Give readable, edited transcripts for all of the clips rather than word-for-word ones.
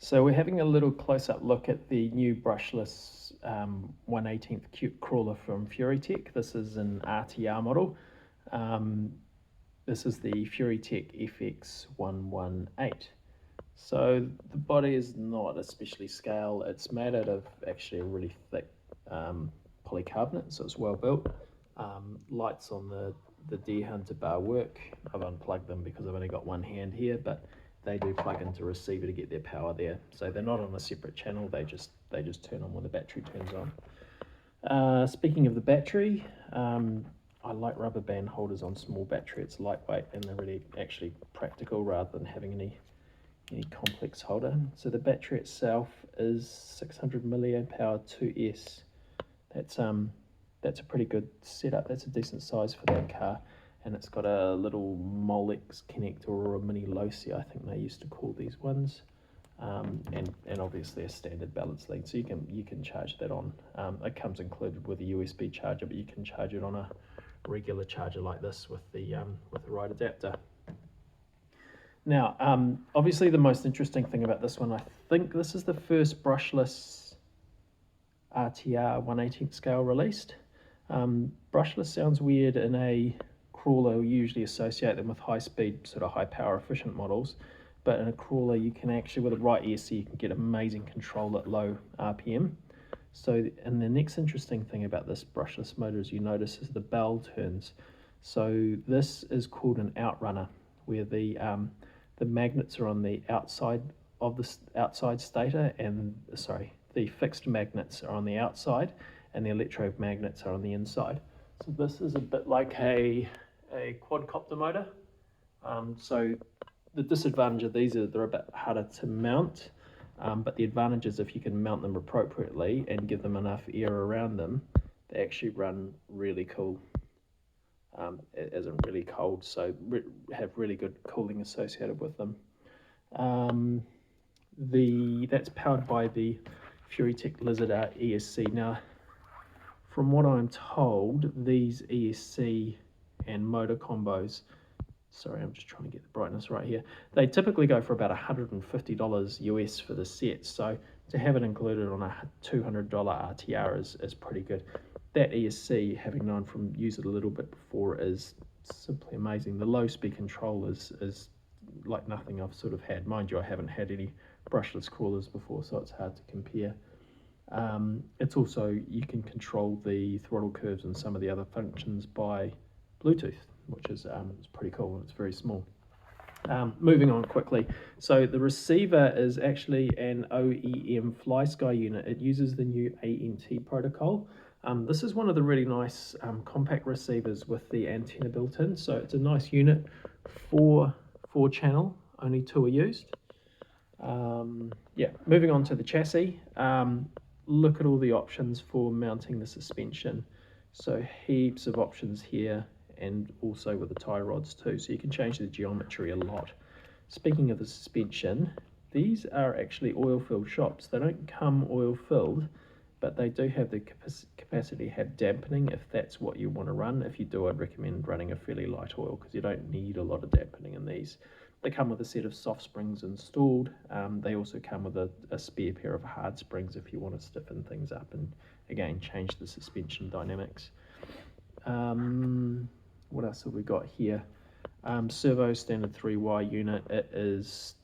So we're having a little close-up look at the new brushless 1/18th crawler from Furitek. This is an RTR model. This is the Furitek FX-118. So the body is not especially scale. It's made out of actually a really thick polycarbonate, so it's well built. Lights on the deer hunter bar work. I've unplugged them because I've only got one hand here, but they do plug into receiver to get their power there. So they're not on a separate channel, they just turn on when the battery turns on. Speaking of the battery, I like rubber band holders on small battery. It's lightweight and they're really actually practical rather than having any complex holder. So the battery itself is 600 milliamp hour 2S. That's a pretty good setup. That's a decent size for that car, and it's got a little Molex connector or a mini Loci, I think they used to call these ones, and obviously a standard balance lead. So you can charge that on. It comes included with a USB charger, but you can charge it on a regular charger like this with the right adapter. Now, obviously the most interesting thing about this one, I think this is the first brushless RTR 1/18th scale released. Brushless sounds weird in a crawler. We usually associate them with high speed, sort of high power efficient models, but in a crawler you can actually, with the right ESC, you can get amazing control at low RPM. So, and the next interesting thing about this brushless motor, as you notice, is the bell turns. So this is called an outrunner, where the magnets are on the outside of the outside stator, and the fixed magnets are on the outside, and the electromagnets are on the inside. So this is a bit like a quadcopter motor. So the disadvantage of these is they're a bit harder to mount, but the advantage is if you can mount them appropriately and give them enough air around them, they actually run really cool. It isn't really cold, so have really good cooling associated with them. That's powered by the Furitek Lizard Art ESC. Now, from what I'm told, these ESC and motor combos, sorry, I'm just trying to get the brightness right here, they typically go for about $150 US for the set, so to have it included on a $200 RTR is pretty good. That ESC, having known from use it a little bit before, is simply amazing. The low speed control is like nothing I've sort of had. Mind you, I haven't had any brushless crawlers before, so it's hard to compare. It's also, you can control the throttle curves and some of the other functions by Bluetooth, which is it's pretty cool, and it's very small. Moving on quickly, so the receiver is actually an OEM FlySky unit. It uses the new ANT protocol. This is one of the really nice compact receivers with the antenna built in, so it's a nice unit. Four channel, only 2 are used. Yeah, moving on to the chassis. Look at all the options for mounting the suspension. So heaps of options here, and also with the tie rods too, so you can change the geometry a lot. Speaking of the suspension, these are actually oil-filled shops. They don't come oil-filled, but they do have the capacity to have dampening if that's what you want to run. If you do, I'd recommend running a fairly light oil because you don't need a lot of dampening in these. They come with a set of soft springs installed. They also come with a spare pair of hard springs if you want to stiffen things up and, again, change the suspension dynamics. What else have we got here? Servo standard 3Y unit. It's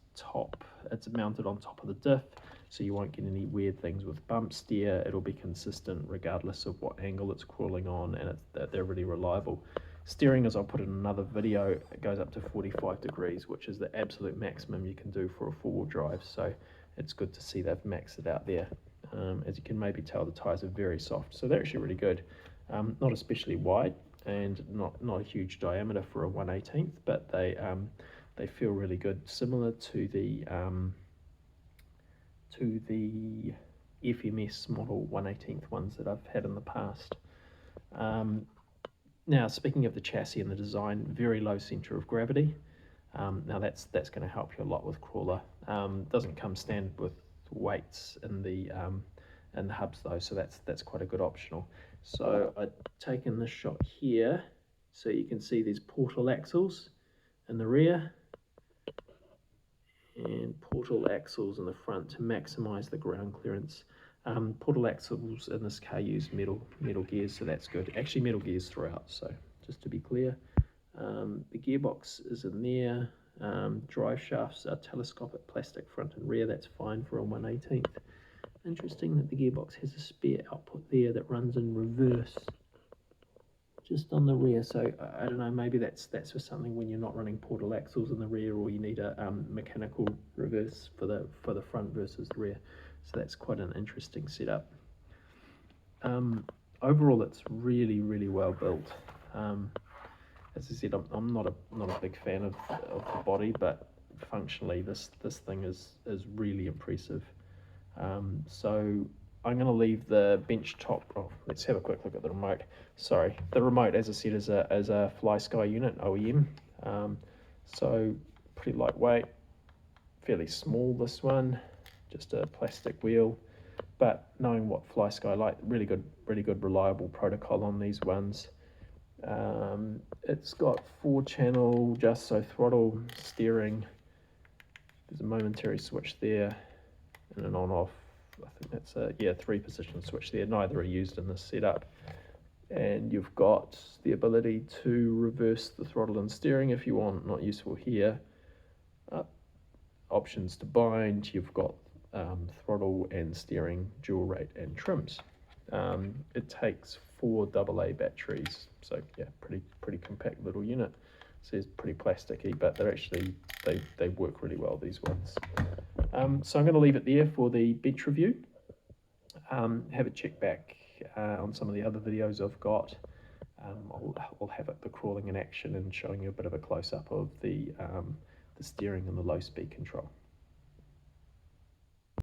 mounted on top of the diff, so you won't get any weird things with bump steer. It'll be consistent regardless of what angle it's crawling on, and they're really reliable. Steering, as I'll put in another video, it goes up to 45 degrees, which is the absolute maximum you can do for a four-wheel drive, so it's good to see they've maxed it out there. As you can maybe tell, the tyres are very soft, so they're actually really good. Not especially wide, and not a huge diameter for a 1/18th, but they feel really good, similar to the FMS model 1/18th ones that I've had in the past. Now, speaking of the chassis and the design, very low centre of gravity. Now that's going to help you a lot with crawler. Doesn't come standard with weights in the hubs though, so that's quite a good optional. So I've taken this shot here, so you can see these portal axles in the rear, and portal axles in the front to maximise the ground clearance. Portal axles in this car use metal gears, so that's good. Actually metal gears throughout, so just to be clear. The gearbox is in there. Drive shafts are telescopic plastic front and rear, that's fine for a 1/18. Interesting that the gearbox has a spare output there that runs in reverse just on the rear, so I don't know, maybe that's for something when you're not running portal axles in the rear, or you need a mechanical reverse for the front versus the rear. So that's quite an interesting setup. Overall, it's really well built. As I said, I'm not a big fan of the body, but functionally this thing is really impressive. So I'm going to leave the bench top. Oh, let's have a quick look at the remote. Sorry, the remote, as I said, is a FlySky unit OEM. So pretty lightweight, fairly small. This one, just a plastic wheel. But knowing what FlySky like, really good reliable protocol on these ones. It's got 4-channel just so throttle, steering. There's a momentary switch there, and an on-off. I think that's a 3-position switch there. Neither are used in this setup. And you've got the ability to reverse the throttle and steering if you want. Not useful here. Options to bind. You've got throttle and steering, dual rate and trims. It takes 4 AA batteries, so yeah, pretty compact little unit. It says pretty plasticky, but they're actually they work really well, these ones. So I'm going to leave it there for the bench review. Have a check back on some of the other videos I've got. I'll have the crawling in action and showing you a bit of a close up of the steering and the low speed control.